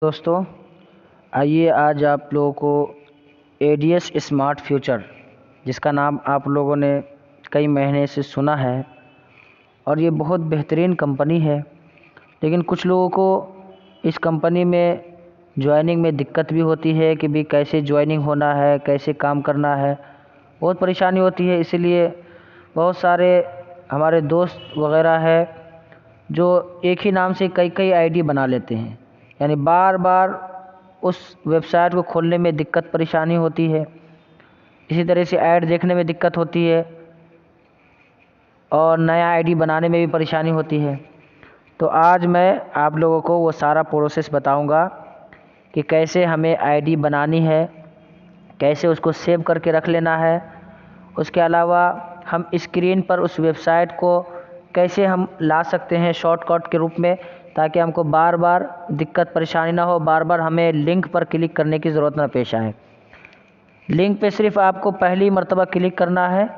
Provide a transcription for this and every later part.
दोस्तों, आइए आज आप लोगों को एडीएस स्मार्ट फ्यूचर, जिसका नाम आप लोगों ने कई महीने से सुना है और ये बहुत बेहतरीन कंपनी है। लेकिन कुछ लोगों को इस कंपनी में ज्वाइनिंग में दिक्कत भी होती है कि भी कैसे ज्वाइनिंग होना है, कैसे काम करना है, बहुत परेशानी होती है। इसीलिए बहुत सारे हमारे दोस्त वगैरह है जो एक ही नाम से कई कई आईडी बना लेते हैं, यानी बार बार उस वेबसाइट को खोलने में दिक्कत परेशानी होती है। इसी तरह से ऐड देखने में दिक्कत होती है और नया आईडी बनाने में भी परेशानी होती है। तो आज मैं आप लोगों को वो सारा प्रोसेस बताऊंगा कि कैसे हमें आईडी बनानी है, कैसे उसको सेव करके रख लेना है। उसके अलावा हम स्क्रीन पर उस वेबसाइट को कैसे हम ला सकते हैं शॉर्टकट के रूप में, ताकि हमको बार बार दिक्कत परेशानी ना हो, बार बार हमें लिंक पर क्लिक करने की ज़रूरत ना पेश आए। लिंक पे सिर्फ आपको पहली मर्तबा क्लिक करना है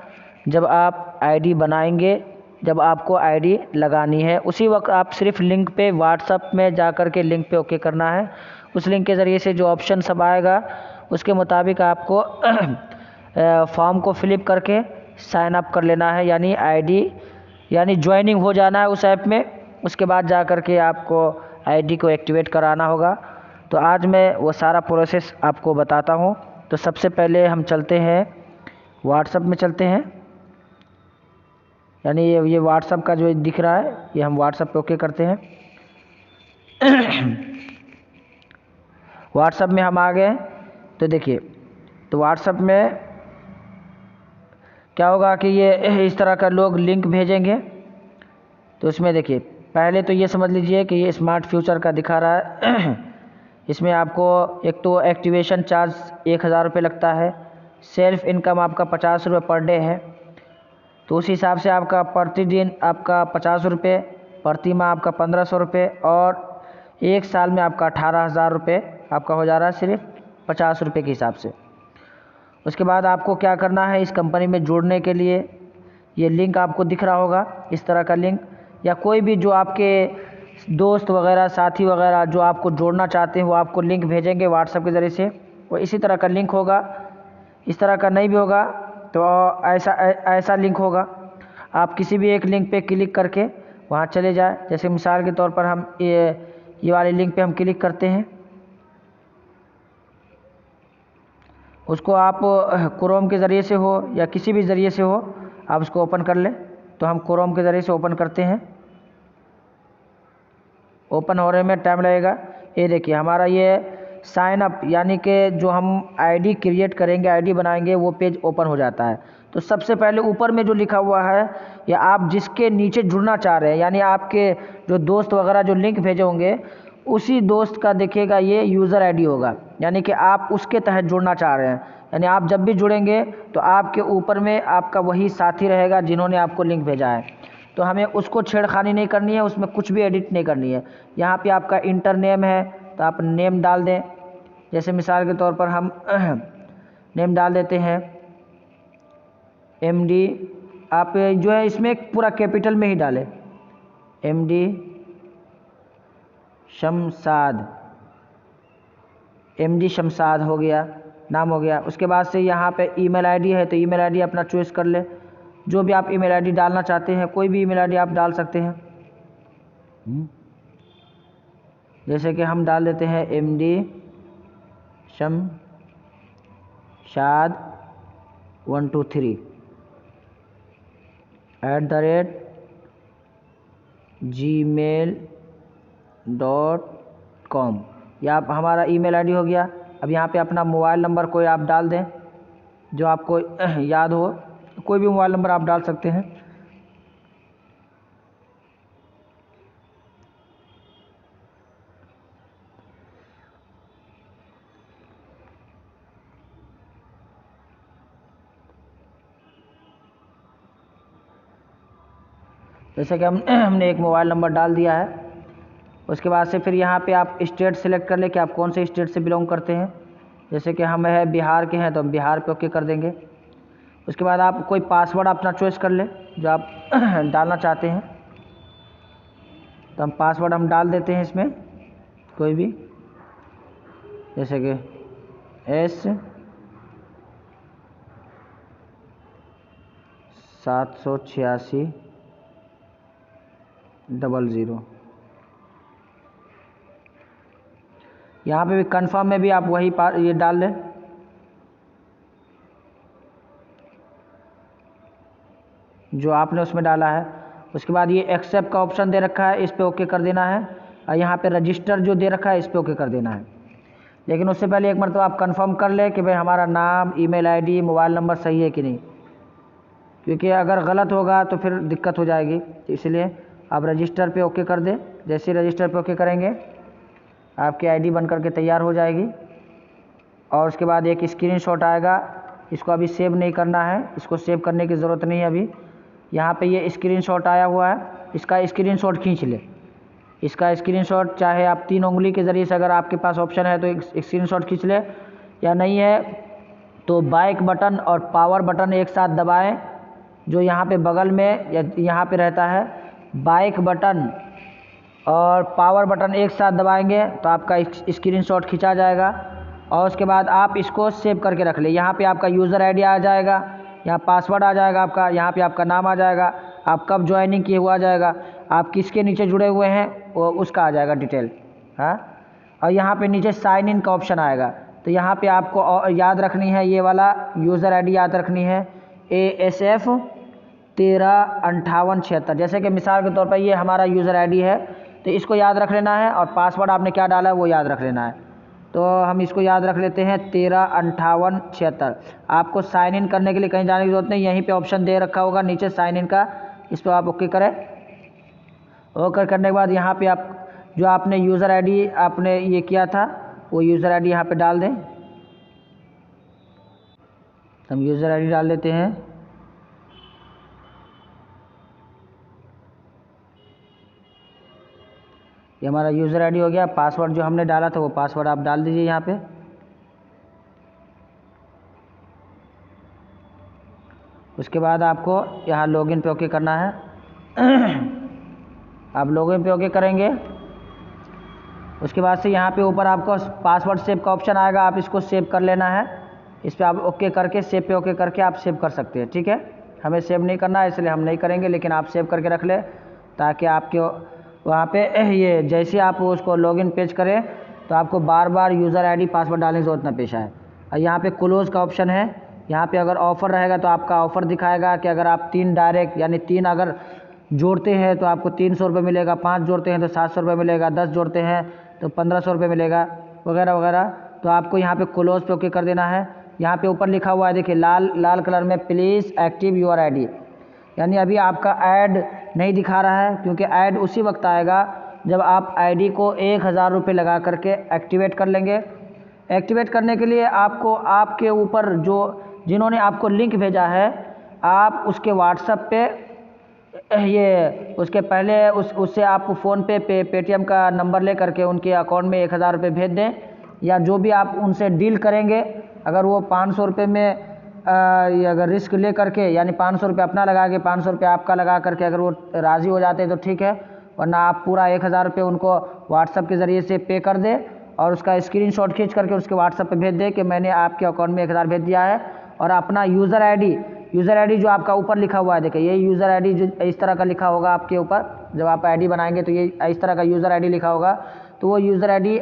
जब आप आईडी बनाएंगे, जब आपको आईडी लगानी है उसी वक्त आप सिर्फ लिंक पे व्हाट्सएप में जा कर के लिंक पे ओके करना है। उस लिंक के ज़रिए से जो ऑप्शन सब आएगा उसके मुताबिक आपको फॉर्म को फिलअप करके साइन अप कर लेना है, यानी आईडी यानी ज्वाइनिंग हो जाना है उस ऐप में। उसके बाद जा कर के आपको आईडी को एक्टिवेट कराना होगा। तो आज मैं वो सारा प्रोसेस आपको बताता हूँ। तो सबसे पहले हम चलते हैं व्हाट्सएप में, चलते हैं, यानी ये व्हाट्सएप का जो दिख रहा है ये हम व्हाट्सएप पे ओके करते हैं। व्हाट्सएप में हम आ गए। तो देखिए, तो व्हाट्सएप में क्या होगा कि ये इस तरह का लोग लिंक भेजेंगे। तो इसमें देखिए, पहले तो ये समझ लीजिए कि ये स्मार्ट फ्यूचर का दिखा रहा है। इसमें आपको एक तो एक्टिवेशन चार्ज 1000 रुपये लगता है, सेल्फ इनकम आपका 50 रुपये पर डे है। तो उस हिसाब से आपका प्रतिदिन आपका 50 रुपये, प्रति माह आपका 1500 रुपये, और एक साल में आपका 18,000 रुपये आपका हो जा रहा है सिर्फ 50 रुपये के हिसाब से। उसके बाद आपको क्या करना है, इस कंपनी में जुड़ने के लिए ये लिंक आपको दिख रहा होगा, इस तरह का लिंक, या कोई भी जो आपके दोस्त वगैरह साथी वगैरह जो आपको जोड़ना चाहते हैं वो आपको लिंक भेजेंगे व्हाट्सएप के ज़रिए से। वो इसी तरह का लिंक होगा। इस तरह का नहीं भी होगा तो ऐसा लिंक होगा। आप किसी भी एक लिंक पे क्लिक करके वहाँ चले जाए। जैसे मिसाल के तौर पर हम ये वाले लिंक पे हम क्लिक करते हैं। उसको आप क्रोम के ज़रिए से हो या किसी भी ज़रिए से हो आप उसको ओपन कर लें। तो हम क्रोम के ज़रिए से ओपन करते हैं। ओपन होने में टाइम लगेगा। ये देखिए, हमारा ये साइन अप यानी कि जो हम आईडी क्रिएट करेंगे, आईडी बनाएंगे, वो पेज ओपन हो जाता है। तो सबसे पहले ऊपर में जो लिखा हुआ है, या आप जिसके नीचे जुड़ना चाह रहे हैं, यानी आपके जो दोस्त वगैरह जो लिंक भेजे होंगे उसी दोस्त का देखिएगा ये यूज़र आईडी होगा, यानी कि आप उसके तहत जुड़ना चाह रहे हैं। यानी आप जब भी जुड़ेंगे तो आपके ऊपर में आपका वही साथी रहेगा जिन्होंने आपको लिंक भेजा है। तो हमें उसको छेड़खानी नहीं करनी है, उसमें कुछ भी एडिट नहीं करनी है। यहाँ पे आपका इंटर नेम है तो आप नेम डाल दें। जैसे मिसाल के तौर पर हम नेम डाल देते हैं MD। आप जो है इसमें पूरा कैपिटल में ही डालें, MD शमशाद, MD शमशाद हो गया, नाम हो गया। उसके बाद से यहाँ पे ईमेल आईडी है तो ईमेल आईडी अपना चॉइस कर ले। जो भी आप ईमेल आईडी डालना चाहते हैं, कोई भी ईमेल आईडी आप डाल सकते हैं। जैसे कि हम डाल देते हैं MD शमशाद 123 @gmail.com। या आप हमारा ईमेल आईडी हो गया। अब यहाँ पे अपना मोबाइल नंबर कोई आप डाल दें जो आपको याद हो, कोई भी मोबाइल नंबर आप डाल सकते हैं। जैसे कि हमने एक मोबाइल नंबर डाल दिया है। उसके बाद से फिर यहाँ पे आप स्टेट सेलेक्ट कर ले कि आप कौन से स्टेट से बिलोंग करते हैं। जैसे कि हम है बिहार के हैं तो हम बिहार पे ओके कर देंगे। उसके बाद आप कोई पासवर्ड अपना चॉइस कर ले जो आप डालना चाहते हैं। तो हम पासवर्ड हम डाल देते हैं इसमें कोई भी। जैसे कि S78600। यहाँ पे भी कंफर्म में भी आप वही ये डाल दें। जो आपने उसमें डाला है। उसके बाद ये एक्सेप्ट का ऑप्शन दे रखा है, इस पर ओके कर देना है। और यहाँ पे रजिस्टर जो दे रखा है इस पर ओके कर देना है। लेकिन उससे पहले एक मरतबा आप कंफर्म कर लें कि भाई हमारा नाम, ईमेल आईडी, मोबाइल नंबर सही है कि नहीं, क्योंकि अगर गलत होगा तो फिर दिक्कत हो जाएगी। इसलिए आप रजिस्टर पे ओके कर दें। जैसे ही रजिस्टर पे ओके करेंगे आपकी आईडी बन करके तैयार हो जाएगी। और उसके बाद एक स्क्रीनशॉट आएगा, इसको अभी सेव नहीं करना है, इसको सेव करने की ज़रूरत नहीं है अभी। यहाँ पे ये स्क्रीनशॉट आया हुआ है, इसका स्क्रीनशॉट खींच ले। इसका स्क्रीनशॉट चाहे आप 3 उंगली के ज़रिए से, अगर आपके पास ऑप्शन है तो एक स्क्रीनशॉट खींच ले, या नहीं है तो बैक बटन और पावर बटन एक साथ दबाएं। जो यहाँ पे बगल में या यहाँ पे रहता है, बैक बटन और पावर बटन एक साथ दबाएंगे तो आपका स्क्रीनशॉट खींचा जाएगा। और उसके बाद आप इसको सेव करके रख ले। यहाँ पे आपका यूज़र आईडी आ जाएगा, यहाँ पासवर्ड आ जाएगा आपका, यहाँ पे आपका नाम आ जाएगा, आप कब ज्वाइनिंग किए हुआ आ जाएगा, आप किसके नीचे जुड़े हुए हैं वो उसका आ जाएगा डिटेल। हाँ, और यहाँ पे नीचे साइन इन का ऑप्शन आएगा। तो यहाँ पे आपको याद रखनी है, ये वाला यूज़र आईडी याद रखनी है, ASF 135876। जैसे कि मिसाल के तौर पर ये हमारा यूज़र आईडी है तो इसको याद रख लेना है, और पासवर्ड आपने क्या डाला है वो याद रख लेना है। तो हम इसको याद रख लेते हैं 135876। आपको साइन इन करने के लिए कहीं जाने की ज़रूरत नहीं, यहीं पे ऑप्शन दे रखा होगा नीचे साइन इन का, इस पर आप ओके करें। ओके करने के बाद यहाँ पे आप जो आपने यूज़र आईडी आपने ये किया था वो यूज़र आईडी यहाँ पे डाल दें। हम यूज़र आईडी डाल देते हैं। ये हमारा यूज़र आईडी हो गया। पासवर्ड जो हमने डाला था वो पासवर्ड आप डाल दीजिए यहाँ पे। उसके बाद आपको यहाँ लॉगिन पे ओके करना है। आप लॉगिन पे ओके करेंगे, उसके बाद से यहाँ पे ऊपर आपको पासवर्ड सेव का ऑप्शन आएगा, आप इसको सेव कर लेना है। इस पर आप ओके करके सेव पे ओके करके आप सेव कर सकते हैं। ठीक है, हमें सेव नहीं करना है इसलिए हम नहीं करेंगे, लेकिन आप सेव करके रख लें ताकि आपके वहाँ पे ये जैसे आप उसको लॉगिन पेज करें तो आपको बार बार यूज़र आईडी पासवर्ड डालने की ज़रूरत ना पेश आए। और यहाँ पे क्लोज़ का ऑप्शन है, यहाँ पे अगर ऑफ़र रहेगा तो आपका ऑफ़र दिखाएगा कि अगर आप 3 डायरेक्ट यानी 3 अगर जोड़ते हैं तो आपको 300 रुपये मिलेगा, 5 जोड़ते हैं तो 700 रुपये मिलेगा, 10 जोड़ते हैं तो 1500 रुपये मिलेगा, वगैरह वगैरह। तो आपको यहाँ पे क्लोज़ पे ओके कर देना है। यहाँ पे ऊपर लिखा हुआ है देखिए लाल कलर में, प्लीज़ एक्टिव योर आईडी, यानी अभी आपका ऐड नहीं दिखा रहा है, क्योंकि ऐड उसी वक्त आएगा जब आप आईडी को 1000 रुपये लगा करके एक्टिवेट कर लेंगे। एक्टिवेट करने के लिए आपको आपके ऊपर जो जिन्होंने आपको लिंक भेजा है, आप उसके व्हाट्सएप पे ये उसके पहले उससे आप फ़ोन पे पेटीएम का नंबर ले करके उनके अकाउंट में 1000 रुपये भेज दें, या जो भी आप उनसे डील करेंगे अगर वो 500 रुपये में ये अगर रिस्क ले करके यानी 500 रुपये अपना लगा के 500 रुपये आपका लगा करके अगर वो राज़ी हो जाते हैं तो ठीक है, वरना आप पूरा 1000 रुपये उनको व्हाट्सएप के ज़रिए से पे कर दें और उसका स्क्रीनशॉट खींच करके उसके व्हाट्सएप पे भेज दें कि मैंने आपके अकाउंट में 1000 भेज दिया है। और अपना यूज़र आईडी जो आपका ऊपर लिखा हुआ है, देखिए ये यूज़र आईडी जो इस तरह का लिखा होगा आपके ऊपर, जब आप आईडी बनाएंगे तो ये इस तरह का यूज़र आईडी लिखा होगा, तो वो यूज़र आईडी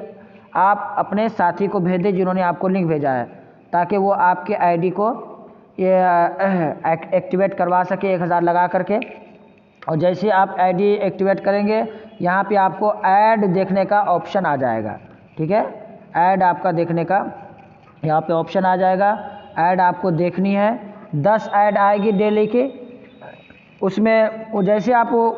आप अपने साथी को भेज दें जिन्होंने आपको लिंक भेजा है, ताकि वो आपके आईडी को ये एक्टिवेट करवा सके 1000 लगा करके। और जैसे आप आईडी एक्टिवेट करेंगे यहाँ पे आपको ऐड देखने का ऑप्शन आ जाएगा। ठीक है, ऐड आपका देखने का यहाँ पे ऑप्शन आ जाएगा। ऐड आपको देखनी है, 10 ऐड आएगी डेली की, उसमें वो जैसे आप वो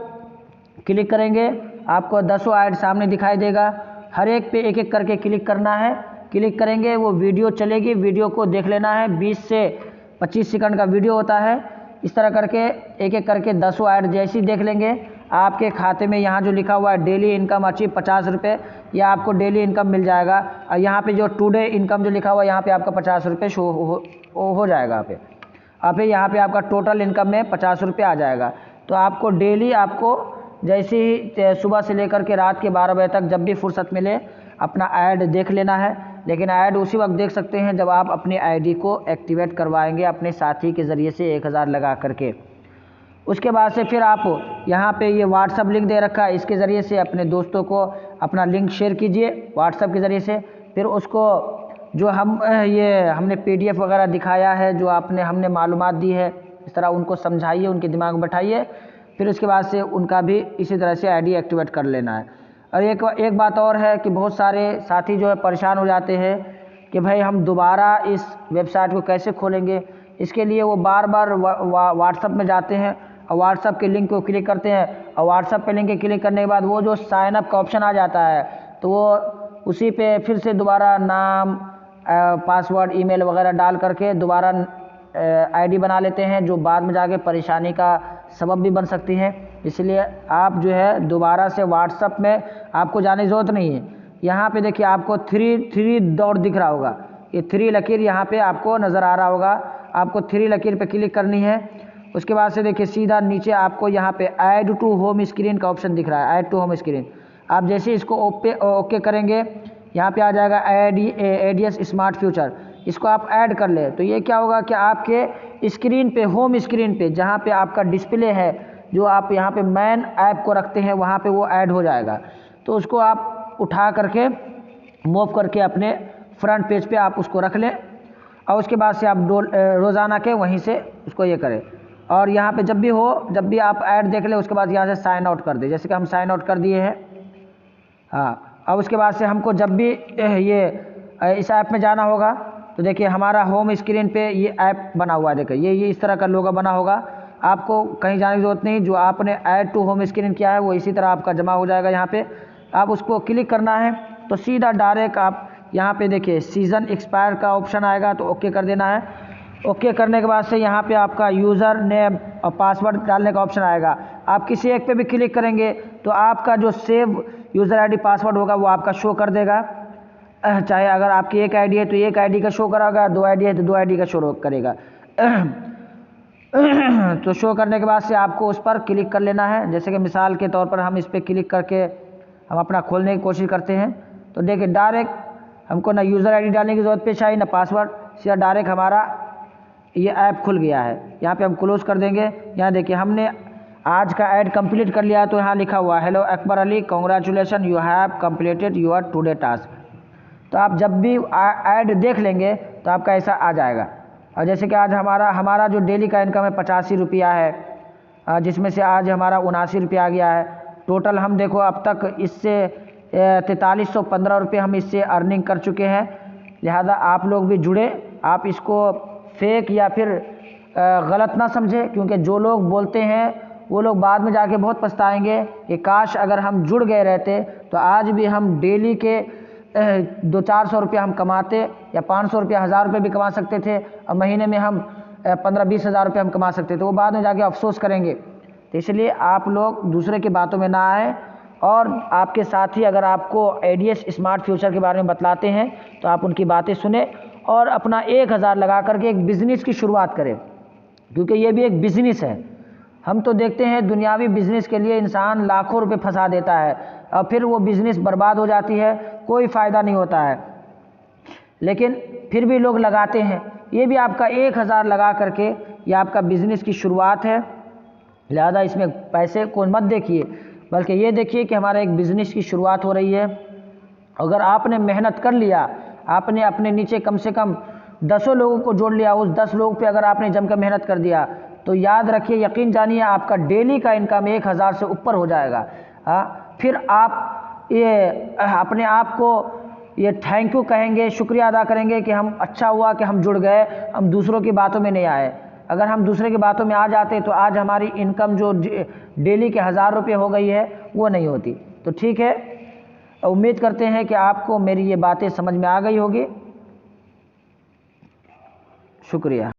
क्लिक करेंगे आपको 10 ऐड सामने दिखाई देगा। हर एक पे एक एक करके क्लिक करना है। क्लिक करेंगे वो वीडियो चलेगी, वीडियो को देख लेना है। 20 से 25 सेकंड का वीडियो होता है। इस तरह करके एक एक करके 10 ऐड जैसे ही देख लेंगे आपके खाते में यहाँ जो लिखा हुआ है डेली इनकम अचीव 50 रुपये, या आपको डेली इनकम मिल जाएगा। और यहाँ पे जो टुडे इनकम जो लिखा हुआ है यहाँ पे आपका 50 रुपये शो हो जाएगा यहाँ पे। और फिर यहाँ पे आपका टोटल इनकम में 50 रुपये आ जाएगा। तो आपको डेली आपको जैसे ही सुबह से लेकर के रात के 12 बजे तक जब भी फुर्सत मिले अपना ऐड देख लेना है। लेकिन ऐड उसी वक्त देख सकते हैं जब आप अपनी आईडी को एक्टिवेट करवाएंगे अपने साथी के ज़रिए से 1000 लगा करके। उसके बाद से फिर आप यहाँ पे ये व्हाट्सअप लिंक दे रखा है, इसके ज़रिए से अपने दोस्तों को अपना लिंक शेयर कीजिए व्हाट्सअप के ज़रिए से। फिर उसको जो हमने PDF वगैरह दिखाया है, जो हमने मालूमात दी है, इस तरह उनको समझाइए, उनके दिमाग में बैठाइए। फिर उसके बाद से उनका भी इसी तरह से आईडी एक्टिवेट कर लेना है। और एक बात और है कि बहुत सारे साथी जो है परेशान हो जाते हैं कि भाई हम दोबारा इस वेबसाइट को कैसे खोलेंगे। इसके लिए वो बार बार व्हाट्सअप में जाते हैं और व्हाट्सअप के लिंक को क्लिक करते हैं, और व्हाट्सअप पे लिंक के क्लिक करने के बाद वो जो साइन अप का ऑप्शन आ जाता है, तो वो उसी पे फिर से दोबारा नाम, पासवर्ड, ईमेल वगैरह डाल करके दोबारा आईडी बना लेते हैं, जो बाद में जाके परेशानी का सबब भी बन सकती है। इसलिए आप जो है दोबारा से व्हाट्सअप में आपको जाने की ज़रूरत नहीं है। यहाँ पे देखिए आपको थ्री डॉट दिख रहा होगा, ये 3 लकीर यहाँ पे आपको नज़र आ रहा होगा। आपको 3 लकीर पे क्लिक करनी है। उसके बाद से देखिए सीधा नीचे आपको यहाँ पे ऐड टू होम स्क्रीन का ऑप्शन दिख रहा है, ऐड टू होम स्क्रीन। आप जैसे इसको ओके करेंगे, यहाँ पे आ जाएगा एडीएस स्मार्ट फ्यूचर, इसको आप ऐड कर ले। तो ये क्या होगा कि आपके स्क्रीन पे, होम स्क्रीन पे जहाँ पे आपका डिस्प्ले है, जो आप यहाँ पे मेन ऐप को रखते हैं, वहाँ पे वो ऐड हो जाएगा। तो उसको आप उठा करके मूव करके अपने फ्रंट पेज पे आप उसको रख लें, और उसके बाद से आप रोज़ाना के वहीं से उसको ये करें। और यहाँ पे जब भी आप ऐड देख लें, उसके बाद यहाँ से साइन आउट कर दें, जैसे कि हम साइन आउट कर दिए हैं। हाँ, अब उसके बाद से हमको जब भी ये इस ऐप में जाना होगा, तो देखिए हमारा होम स्क्रीन पे ये ऐप बना हुआ है। देखिए ये इस तरह का लोगो बना होगा। आपको कहीं जाने की ज़रूरत नहीं, जो आपने ऐड टू होम स्क्रीन किया है वो इसी तरह आपका जमा हो जाएगा। यहाँ पे आप उसको क्लिक करना है तो सीधा डायरेक्ट आप यहाँ पे देखिए सीज़न एक्सपायर का ऑप्शन आएगा, तो ओके कर देना है। ओके करने के बाद से यहाँ पे आपका यूज़र नेम और पासवर्ड डालने का ऑप्शन आएगा। आप किसी एक पे भी क्लिक करेंगे तो आपका जो सेव यूज़र आईडी पासवर्ड होगा वो आपका शो कर देगा। चाहे अगर आपकी एक आईडी है तो एक आईडी का शो कराएगा, 2 आईडी है तो 2 आईडी का शो करेगा। तो शो करने के बाद से आपको उस पर क्लिक कर लेना है। जैसे कि मिसाल के तौर पर हम इस पर क्लिक करके हम अपना खोलने की कोशिश करते हैं, तो देखिए डायरेक्ट हमको ना यूज़र आईडी डालने की ज़रूरत पेश आई, ना पासवर्ड, सीधा डायरेक्ट हमारा ये ऐप खुल गया है। यहाँ पे हम क्लोज़ कर देंगे। यहाँ देखिए हमने आज का ऐड कंप्लीट कर लिया, तो यहाँ लिखा हुआ hello Akbar Ali, congratulations, you have completed your today task. तो आप जब भी ऐड देख लेंगे तो आपका ऐसा आ जाएगा। और जैसे कि आज हमारा जो डेली का इनकम है 85 रुपया है, जिसमें से आज हमारा 79 रुपया आ गया है। टोटल हम देखो अब तक इससे 4315 रुपये हम इससे अर्निंग कर चुके हैं। लिहाजा आप लोग भी जुड़े, आप इसको फेक या फिर गलत ना समझे, क्योंकि जो लोग बोलते हैं वो लोग बाद में जाके बहुत पछताएंगे कि काश अगर हम जुड़ गए रहते तो आज भी हम डेली के 200-400 रुपया हम कमाते, या 500 रुपया, 1000 रुपये भी कमा सकते थे, और महीने में हम 15-20 हज़ार रुपये हम कमा सकते थे। वो बाद में जाके अफसोस करेंगे। तो इसलिए आप लोग दूसरे की बातों में ना आए, और आपके साथी अगर आपको एडीएस स्मार्ट फ्यूचर के बारे में बतलाते हैं तो आप उनकी बातें सुने और अपना 1000 लगा करके एक बिज़नेस की शुरुआत करें, क्योंकि ये भी एक बिज़नेस है। हम तो देखते हैं दुनियावी बिज़नेस के लिए इंसान लाखों रुपए फंसा देता है और फिर वो बिज़नेस बर्बाद हो जाती है, कोई फ़ायदा नहीं होता है, लेकिन फिर भी लोग लगाते हैं। ये भी आपका 1000 लगा करके ये आपका बिज़नेस की शुरुआत है। लिहाजा इसमें पैसे को मत देखिए, बल्कि ये देखिए कि हमारा एक बिज़नेस की शुरुआत हो रही है। अगर आपने मेहनत कर लिया, आपने अपने नीचे कम से कम 10 लोगों को जोड़ लिया, उस 10 लोगों पे अगर आपने जमकर मेहनत कर दिया, तो याद रखिए, यकीन जानिए, आपका डेली का इनकम 1000 से ऊपर हो जाएगा। फिर आप ये अपने आप को ये थैंक यू कहेंगे, शुक्रिया अदा करेंगे कि हम अच्छा हुआ कि हम जुड़ गए, हम दूसरों की बातों में नहीं आए। अगर हम दूसरे की बातों में आ जाते तो आज हमारी इनकम जो डेली के 1000 रुपये हो गई है वो नहीं होती। तो ठीक है, उम्मीद करते हैं कि आपको मेरी ये बातें समझ में आ गई होगी। शुक्रिया।